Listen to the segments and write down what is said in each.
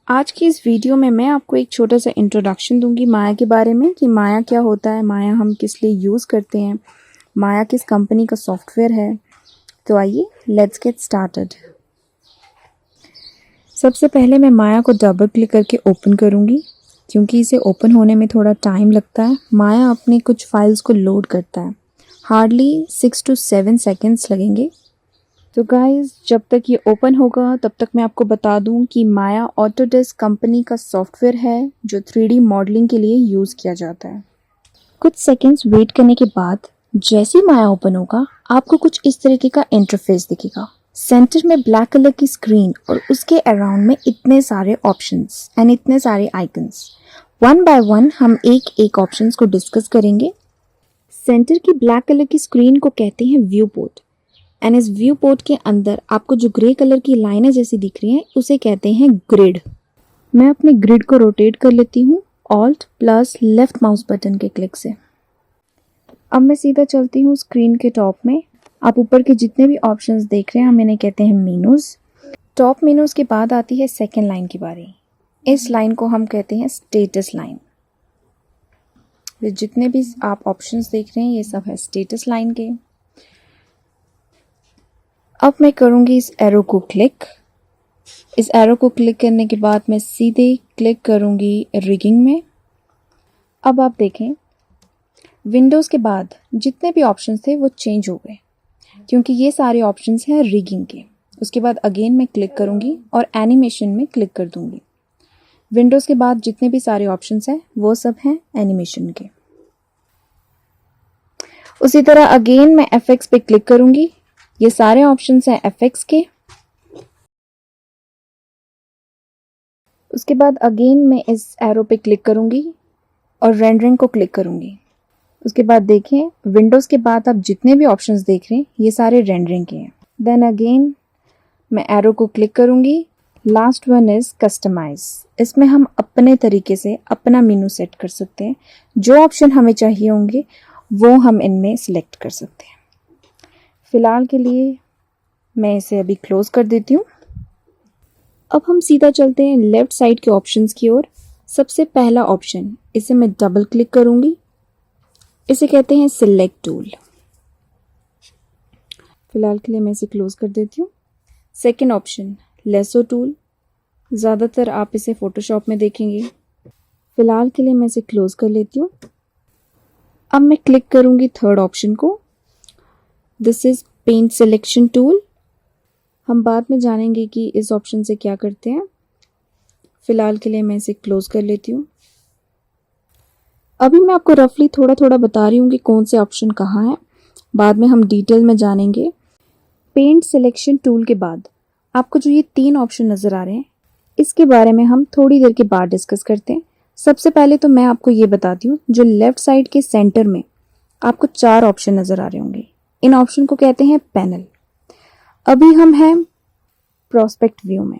आज की इस वीडियो में मैं आपको एक छोटा सा इंट्रोडक्शन दूंगी माया के बारे में कि माया क्या होता है, माया हम किस लिए यूज़ करते हैं, माया किस कंपनी का सॉफ्टवेयर है। तो आइए लेट्स गेट स्टार्टेड। सबसे पहले मैं माया को डबल क्लिक करके ओपन करूंगी क्योंकि इसे ओपन होने में थोड़ा टाइम लगता है। माया अपने कुछ फाइल्स को लोड करता है, हार्डली 6 to 7 सेकेंड्स लगेंगे। तो गाइस जब तक ये ओपन होगा तब तक मैं आपको बता दूं कि माया ऑटोडेस्क कंपनी का सॉफ्टवेयर है जो 3D मॉडलिंग के लिए यूज़ किया जाता है। कुछ सेकंड्स वेट करने के बाद जैसे माया ओपन होगा आपको कुछ इस तरीके का इंटरफेस दिखेगा। सेंटर में ब्लैक कलर की स्क्रीन और उसके अराउंड में इतने सारे ऑप्शंस एंड इतने सारे आइकन्स। वन बाय वन हम एक एक ऑप्शंस को डिस्कस करेंगे। सेंटर की ब्लैक कलर की स्क्रीन को कहते हैं व्यू पोर्ट एंड इस व्यू पोर्ट के अंदर आपको जो ग्रे कलर की लाइनें जैसी दिख रही हैं उसे कहते हैं ग्रिड। मैं अपने ग्रिड को रोटेट कर लेती हूँ alt plus left mouse button के क्लिक से। अब मैं सीधा चलती हूँ स्क्रीन के टॉप में। आप ऊपर के जितने भी ऑप्शंस देख रहे हैं हम इन्हें कहते हैं मेनूज। टॉप मेनूज के बाद आती है सेकेंड लाइन की बारी। इस लाइन को हम कहते हैं स्टेटस लाइन। जितने भी आप ऑप्शंस देख रहे हैं ये सब है स्टेटस लाइन के। अब मैं करूँगी इस एरो को क्लिक। इस एरो को क्लिक करने के बाद मैं सीधे क्लिक करूँगी रिगिंग में। अब आप देखें विंडोज़ के बाद जितने भी ऑप्शंस थे वो चेंज हो गए क्योंकि ये सारे ऑप्शंस हैं रिगिंग के। उसके बाद अगेन मैं क्लिक करूँगी और एनिमेशन में क्लिक कर दूँगी। विंडोज़ के बाद जितने भी सारे ऑप्शंस हैं वो सब हैं एनिमेशन के। उसी तरह अगेन मैं एफएक्स पे क्लिक करूँगी। ये सारे ऑप्शंस हैं एफएक्स के। उसके बाद अगेन मैं इस एरो पे क्लिक करूंगी और रेंडरिंग को क्लिक करूंगी। उसके बाद देखें विंडोज़ के बाद आप जितने भी ऑप्शंस देख रहे हैं ये सारे रेंडरिंग के हैं। देन अगेन मैं एरो को क्लिक करूंगी। Last one is customise. इसमें हम अपने तरीके से अपना मेनू सेट कर सकते हैं। जो ऑप्शन हमें चाहिए होंगे वो हम इनमें सिलेक्ट कर सकते हैं। फ़िलहाल के लिए मैं इसे अभी क्लोज़ कर देती हूँ। अब हम सीधा चलते हैं लेफ़्ट साइड के ऑप्शंस की ओर। सबसे पहला ऑप्शन, इसे मैं डबल क्लिक करूँगी। इसे कहते हैं सिलेक्ट टूल। फ़िलहाल के लिए मैं इसे क्लोज़ कर देती हूँ। Second option lasso tool. ज़्यादातर आप इसे फ़ोटोशॉप में देखेंगे। फ़िलहाल के लिए मैं इसे क्लोज़ कर लेती हूँ। अब मैं क्लिक करूँगी थर्ड ऑप्शन को। This is paint selection tool. हम बाद में जानेंगे कि इस ऑप्शन से क्या करते हैं। फ़िलहाल के लिए मैं इसे क्लोज़ कर लेती हूँ। अभी मैं आपको रफली थोड़ा थोड़ा बता रही हूँ कि कौन से ऑप्शन कहाँ हैं। बाद में हम डिटेल में जानेंगे। पेंट सिलेक्शन टूल के बाद आपको जो ये 3 ऑप्शन नज़र आ रहे हैं इसके बारे में हम थोड़ी देर के बाद डिस्कस करते हैं। सबसे पहले तो मैं आपको ये बताती हूँ, जो लेफ़्ट साइड के सेंटर में आपको 4 ऑप्शन नज़र आ रहे होंगे। इन ऑप्शन को कहते हैं पैनल। अभी हम हैं प्रोस्पेक्ट व्यू में,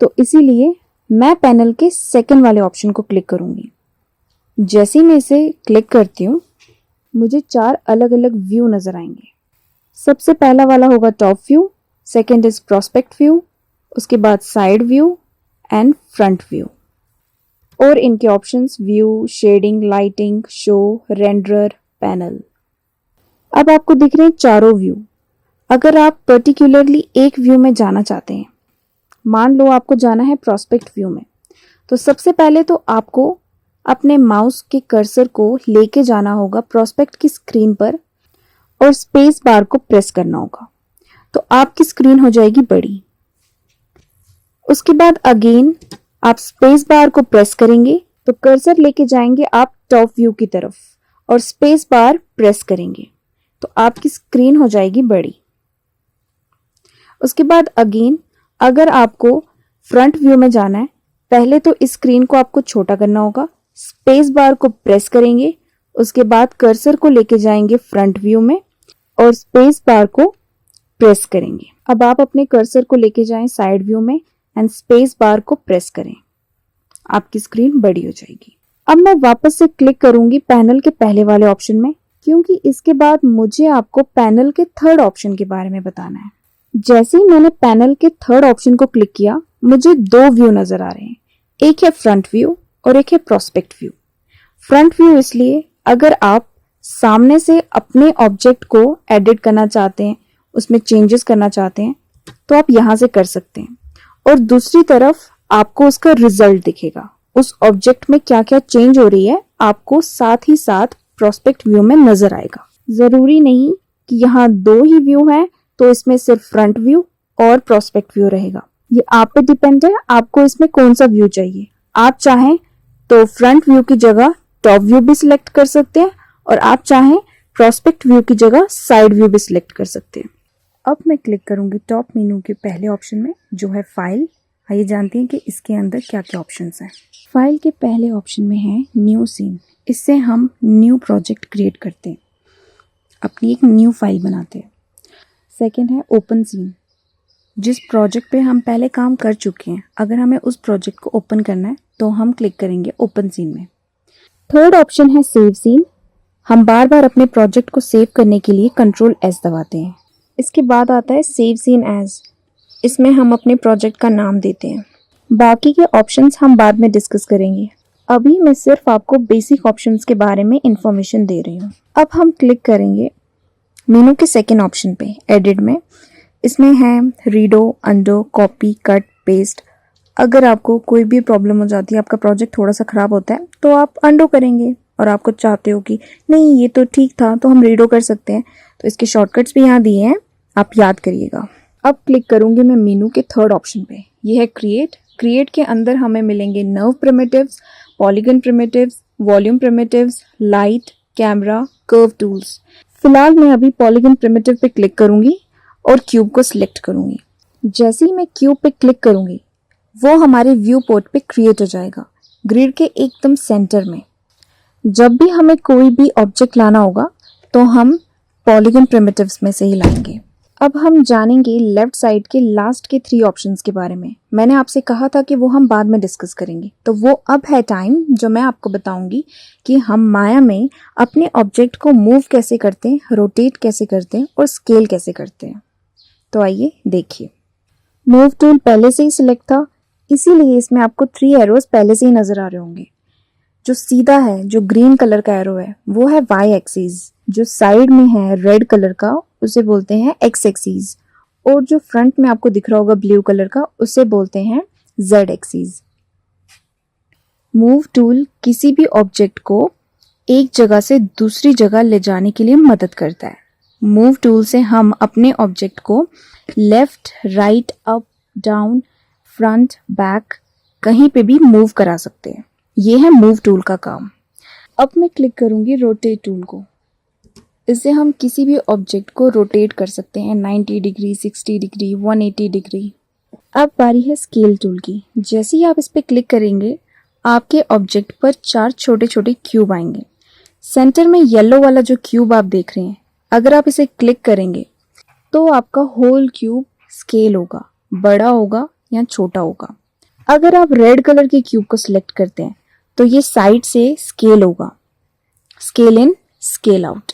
तो इसीलिए मैं पैनल के सेकंड वाले ऑप्शन को क्लिक करूंगी। जैसे ही मैं इसे क्लिक करती हूँ मुझे 4 अलग अलग व्यू नज़र आएंगे। सबसे पहला वाला होगा top view, second is prospect view, उसके बाद side view and front view. और इनके options view, shading, lighting, show, renderer, panel. अब आपको दिख रहे हैं चारों व्यू। अगर आप पर्टिकुलरली एक व्यू में जाना चाहते हैं, मान लो आपको जाना है प्रोस्पेक्ट व्यू में, तो सबसे पहले तो आपको अपने माउस के कर्सर को लेके जाना होगा प्रोस्पेक्ट की स्क्रीन पर और स्पेस बार को प्रेस करना होगा, तो आपकी स्क्रीन हो जाएगी बड़ी। उसके बाद अगेन आप स्पेस बार को प्रेस करेंगे तो कर्सर लेके जाएंगे आप टॉप व्यू की तरफ और स्पेस बार प्रेस करेंगे तो आपकी स्क्रीन हो जाएगी बड़ी। उसके बाद अगेन अगर आपको फ्रंट व्यू में जाना है, पहले तो इस स्क्रीन को आपको छोटा करना होगा, स्पेस बार को प्रेस करेंगे, उसके बाद कर्सर को लेके जाएंगे फ्रंट व्यू में और स्पेस बार को प्रेस करेंगे। अब आप अपने कर्सर को लेके जाएं साइड व्यू में एंड स्पेस बार को प्रेस करें, आपकी स्क्रीन बड़ी हो जाएगी। अब मैं वापस से क्लिक करूंगी पैनल के पहले वाले ऑप्शन में क्योंकि इसके बाद मुझे आपको पैनल के थर्ड ऑप्शन के बारे में बताना है। जैसे ही मैंने पैनल के थर्ड ऑप्शन को क्लिक किया मुझे दो व्यू नजर आ रहे हैं, एक है फ्रंट व्यू और एक है प्रोस्पेक्ट व्यू। फ्रंट व्यू इसलिए अगर आप सामने से अपने ऑब्जेक्ट को एडिट करना चाहते हैं, उसमें चेंजेस करना चाहते हैं, तो आप यहां से कर सकते हैं। और दूसरी तरफ आपको उसका रिजल्ट दिखेगा, उस ऑब्जेक्ट में क्या क्या चेंज हो रही है आपको साथ ही साथ प्रोस्पेक्ट व्यू में नजर आएगा। जरूरी नहीं कि यहाँ दो ही व्यू है तो इसमें सिर्फ फ्रंट व्यू और प्रोस्पेक्ट व्यू रहेगा, ये आप पे डिपेंड है आपको इसमें कौन सा व्यू चाहिए। आप चाहें तो फ्रंट व्यू की जगह टॉप व्यू भी सिलेक्ट कर सकते हैं और आप चाहें प्रोस्पेक्ट व्यू की जगह साइड व्यू भी सिलेक्ट कर सकते हैं। अब मैं क्लिक करूंगी टॉप मेनू के पहले ऑप्शन में जो है फाइल। आइए जानते हैं कि इसके अंदर क्या क्या ऑप्शंस हैं। फाइल के पहले ऑप्शन में है न्यू सीन, इससे हम न्यू प्रोजेक्ट क्रिएट करते हैं, अपनी एक न्यू फाइल बनाते हैं। सेकेंड है ओपन सीन, जिस प्रोजेक्ट पे हम पहले काम कर चुके हैं अगर हमें उस प्रोजेक्ट को ओपन करना है तो हम क्लिक करेंगे ओपन सीन में। थर्ड ऑप्शन है सेव सीन, हम बार बार अपने प्रोजेक्ट को सेव करने के लिए कंट्रोल एस दबाते हैं। इसके बाद आता है सेव सीन एज, इसमें हम अपने प्रोजेक्ट का नाम देते हैं। बाकी के ऑप्शंस हम बाद में डिस्कस करेंगे, अभी मैं सिर्फ आपको बेसिक ऑप्शंस के बारे में इंफॉर्मेशन दे रही हूँ। अब हम क्लिक करेंगे मेनू के सेकेंड ऑप्शन पे एडिट में, इसमें है रीडो, अंडो, कॉपी, कट, पेस्ट। अगर आपको कोई भी प्रॉब्लम हो जाती है, आपका प्रोजेक्ट थोड़ा सा ख़राब होता है तो आप अंडो करेंगे और आपको चाहते हो कि नहीं ये तो ठीक था तो हम रीडो कर सकते हैं, तो इसके शॉर्टकट्स भी यहाँ दिए हैं, आप याद करिएगा। अब क्लिक करूंगी मैं मेनू के थर्ड ऑप्शन पे, ये है क्रिएट। क्रिएट के अंदर हमें मिलेंगे nerve primitives, polygon primitives, volume primitives, light, camera, curve tools. फिलहाल मैं अभी पॉलीगन प्रिमिटिव पे क्लिक करूंगी और क्यूब को सिलेक्ट करूंगी। जैसे ही मैं क्यूब पे क्लिक करूंगी वो हमारे व्यू पोर्ट पे क्रिएट हो जाएगा, ग्रिड के एकदम सेंटर में। जब भी हमें कोई भी ऑब्जेक्ट लाना होगा तो हम पॉलीगन प्रिमिटिव्स में से ही लाएंगे। अब हम जानेंगे लेफ्ट साइड के लास्ट के 3 ऑप्शंस के बारे में। मैंने आपसे कहा था कि वो हम बाद में डिस्कस करेंगे, तो वो अब है टाइम जो मैं आपको बताऊंगी कि हम माया में अपने ऑब्जेक्ट को मूव कैसे करते हैं, रोटेट कैसे करते हैं और स्केल कैसे करते हैं। तो आइए देखिए। मूव टूल पहले से ही सिलेक्ट था, इसीलिए इसमें आपको 3 एरोज पहले से ही नजर आ रहे होंगे। जो सीधा है, जो ग्रीन कलर का एरो है वो है वाई एक्सिस, जो साइड में है रेड कलर का उसे बोलते हैं एक्स एक्सिस, और जो फ्रंट में आपको दिख रहा होगा ब्लू कलर का उसे बोलते हैं जेड एक्सिस। मूव टूल किसी भी ऑब्जेक्ट को एक जगह से दूसरी जगह ले जाने के लिए मदद करता है। मूव टूल से हम अपने ऑब्जेक्ट को left, right, up, down, front, back कहीं पे भी मूव करा सकते हैं। ये है मूव टूल का काम। अब मैं क्लिक करूंगी रोटेट टूल को, इससे हम किसी भी ऑब्जेक्ट को रोटेट कर सकते हैं 90 डिग्री, 60 डिग्री, 180 डिग्री। अब बारी है स्केल टूल की। जैसे ही आप इस पर क्लिक करेंगे आपके ऑब्जेक्ट पर 4 छोटे छोटे क्यूब आएंगे। सेंटर में येलो वाला जो क्यूब आप देख रहे हैं, अगर आप इसे क्लिक करेंगे तो आपका होल क्यूब स्केल होगा, बड़ा होगा या छोटा होगा। अगर आप रेड कलर के क्यूब को सिलेक्ट करते हैं तो ये साइड से स्केल होगा, स्केल इन, स्केल आउट।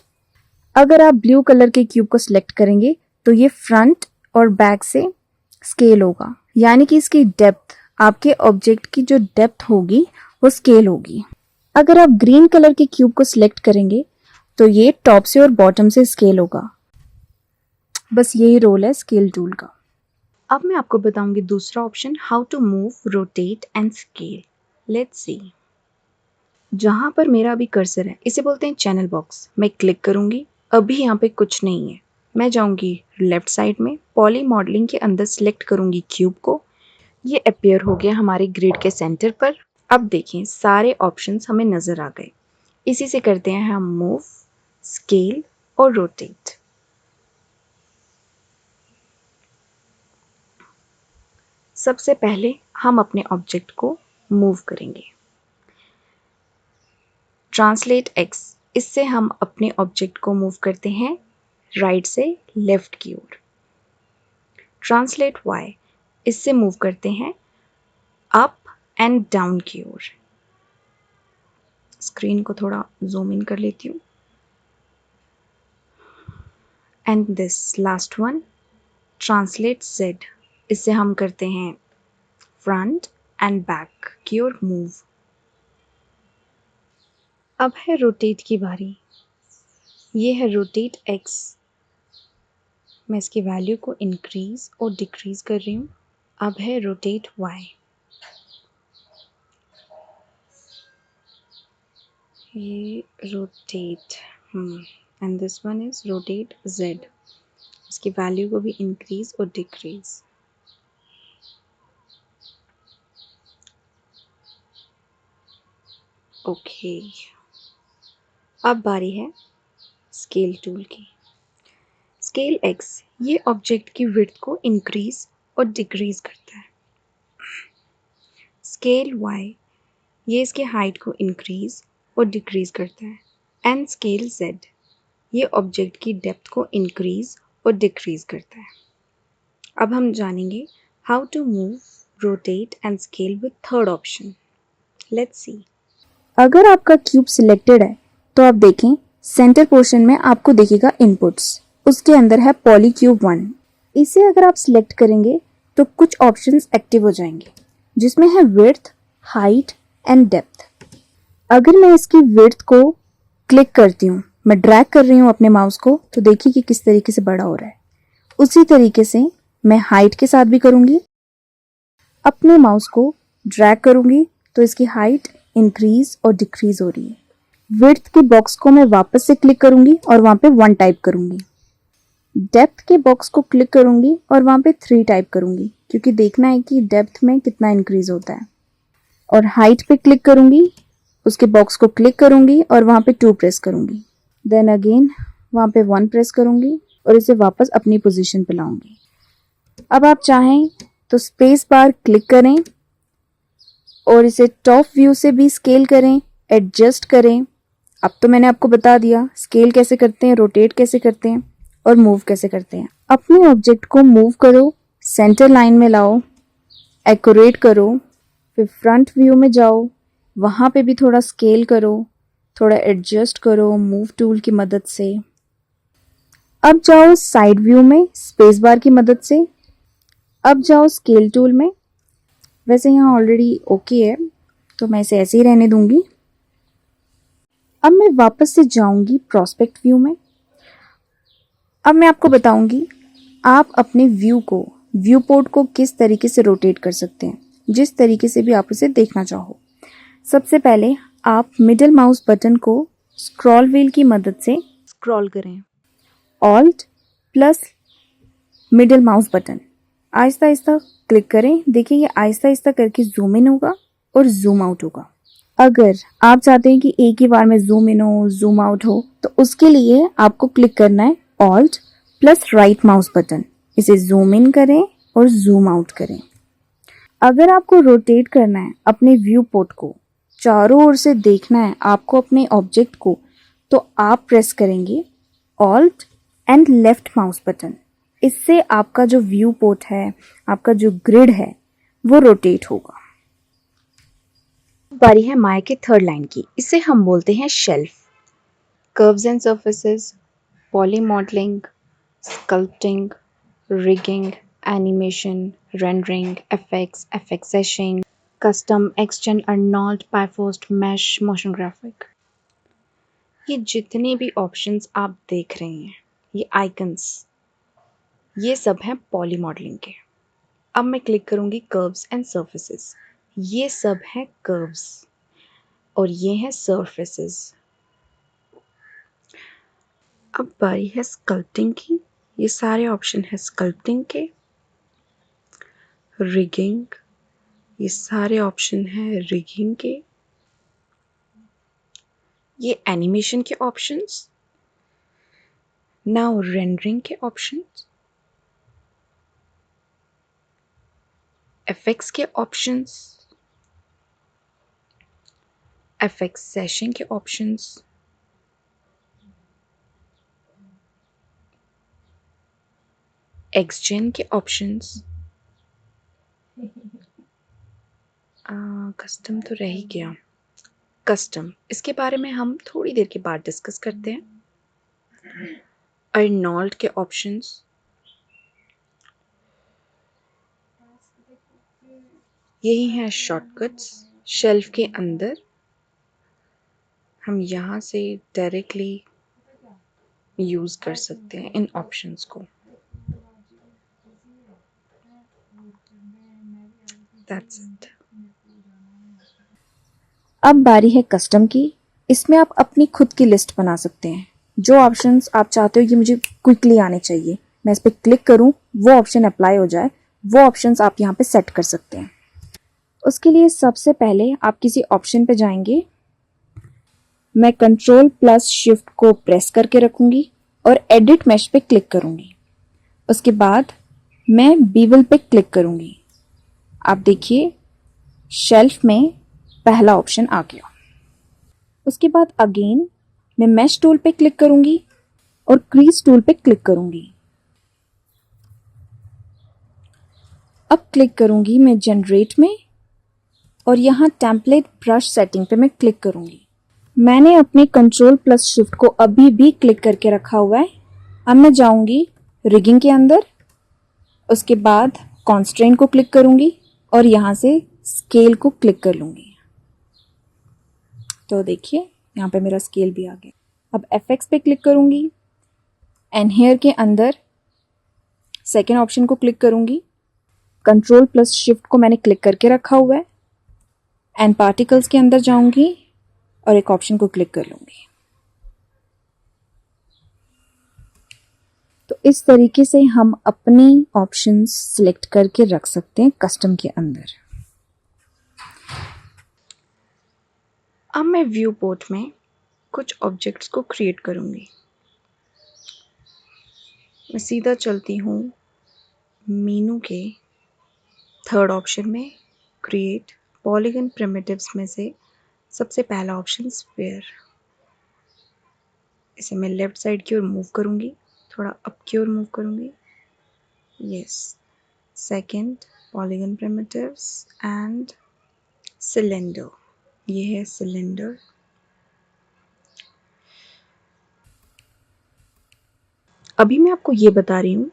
अगर आप ब्लू कलर के क्यूब को सिलेक्ट करेंगे तो ये फ्रंट और बैक से स्केल होगा, यानी कि इसकी डेप्थ, आपके ऑब्जेक्ट की जो डेप्थ होगी वो स्केल होगी। अगर आप ग्रीन कलर के क्यूब को सिलेक्ट करेंगे तो ये टॉप से और बॉटम से स्केल होगा। बस यही रोल है स्केल टूल का। अब मैं आपको बताऊंगी दूसरा option, how to move, rotate and scale. Let's see. जहां पर मेरा अभी कर्सर है इसे बोलते हैं चैनल बॉक्स। मैं क्लिक करूंगी, अभी यहाँ पे कुछ नहीं है। मैं जाऊंगी लेफ्ट साइड में, पॉली मॉडलिंग के अंदर सिलेक्ट करूंगी क्यूब को। ये अपीयर हो गया हमारे ग्रिड के सेंटर पर। अब देखिए सारे ऑप्शंस हमें नजर आ गए। इसी से करते हैं हम मूव, स्केल और रोटेट। सबसे पहले हम अपने ऑब्जेक्ट को मूव करेंगे। ट्रांसलेट एक्स, इससे हम अपने ऑब्जेक्ट को मूव करते हैं राइट से लेफ्ट की ओर। ट्रांसलेट वाई, इससे मूव करते हैं अप एंड डाउन की ओर। स्क्रीन को थोड़ा जूम इन कर लेती हूँ। And this last one, translate Z, इससे हम करते हैं फ्रंट एंड बैक की ओर मूव। अब है रोटेट की बारी। ये है रोटेट एक्स। मैं इसकी वैल्यू को इंक्रीज और डिक्रीज कर रही हूँ। अब है रोटेट वाई। ये rotate and this one is rotate Z. इसकी वैल्यू को भी इंक्रीज और डिक्रीज। ओके, अब बारी है स्केल टूल की। स्केल एक्स ये ऑब्जेक्ट की विड्थ को इंक्रीज और डिक्रीज करता है। स्केल वाई ये इसके हाइट को इंक्रीज और डिक्रीज करता है। एंड स्केल जेड ये ऑब्जेक्ट की डेप्थ को इंक्रीज और डिक्रीज करता है। अब हम जानेंगे how to move, rotate and scale with third option. Let's see. अगर आपका क्यूब सिलेक्टेड है तो आप देखें सेंटर पोर्शन में आपको दिखेगा इनपुट्स। उसके अंदर है पॉलीक्यूब 1। इसे अगर आप सिलेक्ट करेंगे तो कुछ ऑप्शंस एक्टिव हो जाएंगे जिसमें है विड्थ, हाइट एंड डेप्थ। अगर मैं इसकी विड्थ को क्लिक करती हूँ, मैं ड्रैग कर रही हूँ अपने माउस को, तो देखिए कि किस तरीके से बड़ा हो रहा है। उसी तरीके से मैं हाइट के साथ भी करूँगी। अपने माउस को ड्रैग करूँगी तो इसकी हाइट इंक्रीज और डिक्रीज हो रही है। विड्थ के बॉक्स को मैं वापस से क्लिक करूँगी और वहाँ पे 1 टाइप करूँगी। डेप्थ के बॉक्स को क्लिक करूँगी और वहाँ पे 3 टाइप करूँगी क्योंकि देखना है कि डेप्थ में कितना इंक्रीज होता है। और हाइट पे क्लिक करूँगी, उसके बॉक्स को क्लिक करूँगी और वहाँ पे 2 प्रेस करूँगी। देन अगेन वहाँ पे 1 प्रेस करूँगी और इसे वापस अपनी पोजीशन पे लाऊंगी। अब आप चाहें तो स्पेस बार क्लिक करें और इसे टॉप व्यू से भी स्केल करें, एडजस्ट करें। अब तो मैंने आपको बता दिया स्केल कैसे करते हैं, रोटेट कैसे करते हैं और मूव कैसे करते हैं। अपने ऑब्जेक्ट को मूव करो, सेंटर लाइन में लाओ, एक्यूरेट करो, फिर फ्रंट व्यू में जाओ, वहाँ पे भी थोड़ा स्केल करो, थोड़ा एडजस्ट करो मूव टूल की मदद से। अब जाओ साइड व्यू में स्पेस बार की मदद से। अब जाओ स्केल टूल में। वैसे यहाँ ऑलरेडी ओके है तो मैं इसे ऐसे ही रहने दूंगी। अब मैं वापस से जाऊंगी प्रोस्पेक्ट व्यू में। अब मैं आपको बताऊंगी आप अपने व्यू को, व्यू पोर्ट को किस तरीके से रोटेट कर सकते हैं, जिस तरीके से भी आप उसे देखना चाहो। सबसे पहले आप मिडिल माउस बटन को स्क्रॉल व्हील की मदद से स्क्रॉल करें। Alt plus middle mouse button Aahista Aahista click करें। देखिए ये आहिस्ता आहिस्ता करके जूम इन होगा और जूम आउट होगा। अगर आप चाहते हैं कि एक ही बार में जूम इन हो, जूम आउट हो, तो उसके लिए आपको क्लिक करना है alt plus right mouse button. इसे जूम इन करें और जूम आउट करें। अगर आपको रोटेट करना है अपने व्यू पोर्ट को, चारों ओर से देखना है आपको अपने ऑब्जेक्ट को, तो आप प्रेस करेंगे alt and left mouse button. इससे आपका जो व्यू पोर्ट है, आपका जो ग्रिड है, वो रोटेट होगा। बारी है माया के थर्ड लाइन की। इसे हम बोलते हैं shelf. Curves and surfaces, poly modeling, sculpting, rigging, animation, rendering, FX, FX caching, custom, extend, Arnold, Bifrost, mash, motion graphic. ये जितने भी ऑप्शंस आप देख रहे हैं, ये आइकन्स, ये सब हैं पॉली मॉडलिंग के। अब मैं क्लिक करूंगी कर्व्स एंड सर्फेसेस। ये सब हैं कर्व्स और ये हैं सर्फेसेस। अब बारी है स्कल्पटिंग की। ये सारे ऑप्शन है स्कल्पटिंग के। रिगिंग, ये सारे ऑप्शन है रिगिंग के। ये एनिमेशन के ऑप्शंस। नाउ रेंडरिंग के ऑप्शंस, एफएक्स के ऑप्शंस, एफएक्स सेशन के ऑप्शंस, एक्सजेन के ऑप्शंस। कस्टम तो रह ही गया। कस्टम, इसके बारे में हम थोड़ी देर के बाद डिस्कस करते हैं। अर्नोल्ड के ऑप्शंस, यही है शॉर्टकट्स। शेल्फ के अंदर हम यहाँ से डायरेक्टली यूज़ कर सकते हैं इन ऑप्शंस को। That's it. अब बारी है कस्टम की। इसमें आप अपनी खुद की लिस्ट बना सकते हैं। जो ऑप्शंस आप चाहते हो ये मुझे क्विकली आने चाहिए, मैं इस पर क्लिक करूं, वो ऑप्शन अप्लाई हो जाए, वो ऑप्शंस आप यहाँ पे सेट कर सकते हैं। उसके लिए सबसे पहले आप किसी ऑप्शन पे जाएंगे। मैं कंट्रोल प्लस शिफ्ट को प्रेस करके रखूंगी और एडिट मैश पे क्लिक करूंगी। उसके बाद मैं बीवल पे क्लिक करूंगी। आप देखिए शेल्फ में पहला ऑप्शन आ गया। उसके बाद अगेन मैं मैश टूल पे क्लिक करूंगी और क्रीज टूल पे क्लिक करूंगी। अब क्लिक करूंगी मैं जनरेट में और यहाँ टेम्पलेट ब्रश सेटिंग पे मैं क्लिक करूंगी। मैंने अपने कंट्रोल प्लस शिफ्ट को अभी भी क्लिक करके रखा हुआ है। अब मैं जाऊंगी रिगिंग के अंदर। उसके बाद कॉन्स्ट्रेंट को क्लिक करूंगी और यहाँ से स्केल को क्लिक कर लूंगी। तो देखिए यहाँ पे मेरा स्केल भी आ गया। अब एफएक्स पे क्लिक करूंगी एंड हेयर के अंदर सेकेंड ऑप्शन को क्लिक करूंगी। कंट्रोल प्लस शिफ्ट को मैंने क्लिक करके रखा हुआ है एंड पार्टिकल्स के अंदर जाऊंगी और एक ऑप्शन को क्लिक कर लूंगी। तो इस तरीके से हम अपनी ऑप्शंस सिलेक्ट करके रख सकते हैं कस्टम के अंदर। अब मैं व्यू पोर्ट में कुछ ऑब्जेक्ट्स को क्रिएट करूंगी। मैं सीधा चलती हूँ मेनू के थर्ड ऑप्शन में, क्रिएट पॉलीगन प्रिमिटिव्स में से सबसे पहला ऑप्शन स्फीयर। इसे मैं लेफ्ट साइड की ओर मूव करूंगी, थोड़ा अप की ओर मूव करूंगी। Yes, second polygon primitives and cylinder. ये है सिलेंडर। अभी मैं आपको ये बता रही हूँ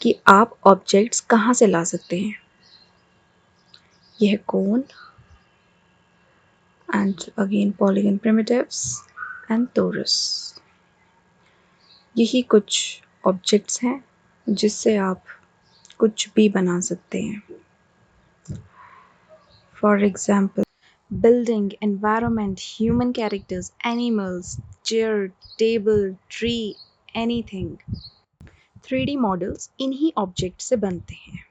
कि आप ऑब्जेक्ट्स कहाँ से ला सकते हैं। यह है cone and again polygon primitives and torus. यही कुछ ऑब्जेक्ट्स हैं जिससे आप कुछ भी बना सकते हैं। For example building, environment, human characters, animals, chair, table, tree, anything. 3D models इन्हीं ऑब्जेक्ट से बनते हैं।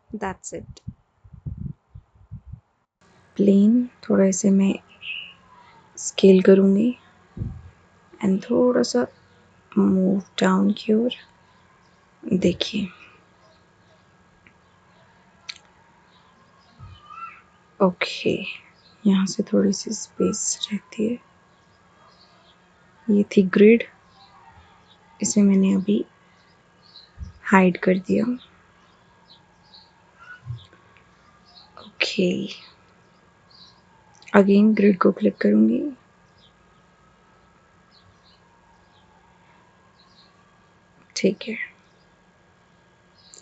That's it. प्लेन थोड़ा इसे मैं स्केल करूँगी एंड थोड़ा सा मूव डाउन की ओर। देखिए ओके, यहाँ से थोड़ी सी स्पेस रहती है। ये थी ग्रिड, इसे मैंने अभी हाइड कर दिया। ओके, अगेन ग्रिड को क्लिक करूँगी। ठीक है,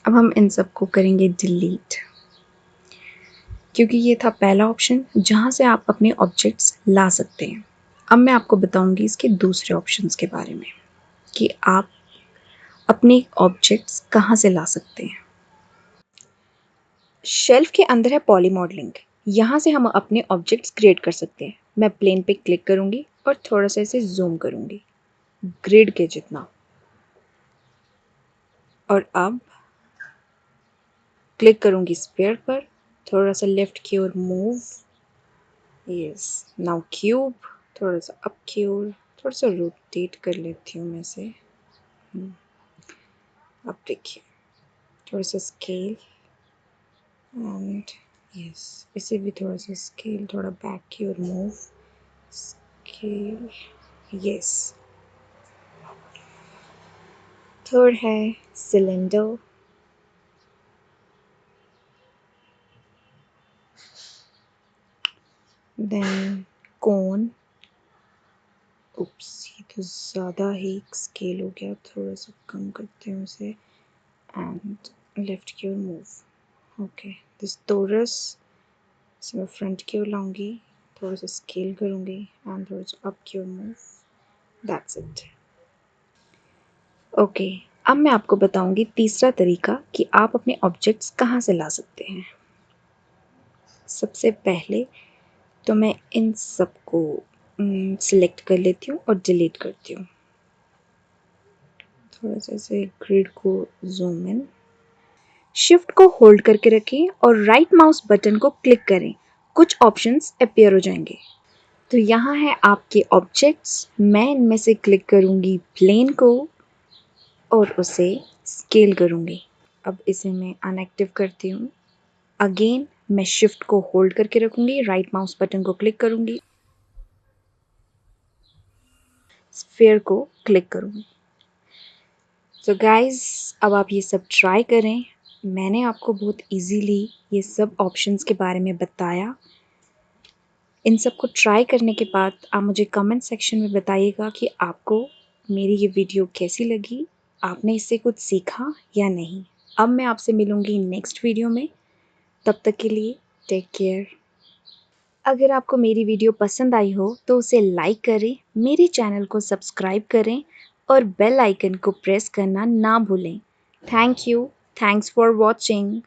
अब हम इन सबको करेंगे डिलीट, क्योंकि ये था पहला ऑप्शन जहाँ से आप अपने ऑब्जेक्ट्स ला सकते हैं। अब मैं आपको बताऊंगी इसके दूसरे ऑप्शंस के बारे में कि आप अपने ऑब्जेक्ट्स कहाँ से ला सकते हैं। शेल्फ के अंदर है पॉली मॉडलिंग। यहाँ से हम अपने ऑब्जेक्ट्स क्रिएट कर सकते हैं। मैं प्लेन पे क्लिक करूँगी और थोड़ा सा इसे जूम करूँगी ग्रिड के जितना, और अब क्लिक करूँगी स्फीयर पर, थोड़ा सा लेफ्ट की ओर मूव। यस, नाउ क्यूब, थोड़ा सा अप की ओर, थोड़ा सा रोटेट कर लेती हूँ मैं इसे। अब देखिए थोड़ा सा स्केल एंड यस, इसे भी थोड़ा सा स्केल, थोड़ा बैक की ओर मूव, स्केल। यस, थर्ड है सिलेंडर। देन कोन। उप्स, ये तो ज़्यादा ही स्केल हो गया, थोड़ा सा कम करते हैं उसे एंड लेफ्ट की ओर मूव। ओके, दिस टोरस से मैं फ्रंट की ओर लाऊंगी, थोड़ा सा स्केल करूंगी एंड थोड़ा सा अप की ओर मूव। That's it. ओके, अब मैं आपको बताऊंगी तीसरा तरीका कि आप अपने ऑब्जेक्ट्स कहाँ से ला सकते हैं। सबसे पहले तो मैं इन सबको सिलेक्ट कर लेती हूँ और डिलीट करती हूँ। थोड़ा सा ऐसे ग्रिड को जूम इन, शिफ्ट को होल्ड करके रखें और राइट माउस बटन को क्लिक करें। कुछ ऑप्शंस अपीयर हो जाएंगे। तो यहाँ है आपके ऑब्जेक्ट्स। मैं इनमें से क्लिक करूँगी प्लेन को और उसे स्केल करूँगी। अब इसे मैं अनएक्टिव करती हूँ। अगेन मैं शिफ्ट को होल्ड करके रखूँगी, राइट माउस बटन को क्लिक करूँगी, स्फीयर को क्लिक करूँगी। तो गाइस, अब आप ये सब ट्राई करें। मैंने आपको बहुत इजीली ये सब ऑप्शंस के बारे में बताया। इन सब को ट्राई करने के बाद आप मुझे कमेंट सेक्शन में बताइएगा कि आपको मेरी ये वीडियो कैसी लगी, आपने इससे कुछ सीखा या नहीं। अब मैं आपसे मिलूँगी नेक्स्ट वीडियो में। तब तक के लिए टेक केयर। अगर आपको मेरी वीडियो पसंद आई हो तो उसे लाइक करें, मेरे चैनल को सब्सक्राइब करें और बेल आइकन को प्रेस करना ना भूलें। Thank you. Thanks for watching.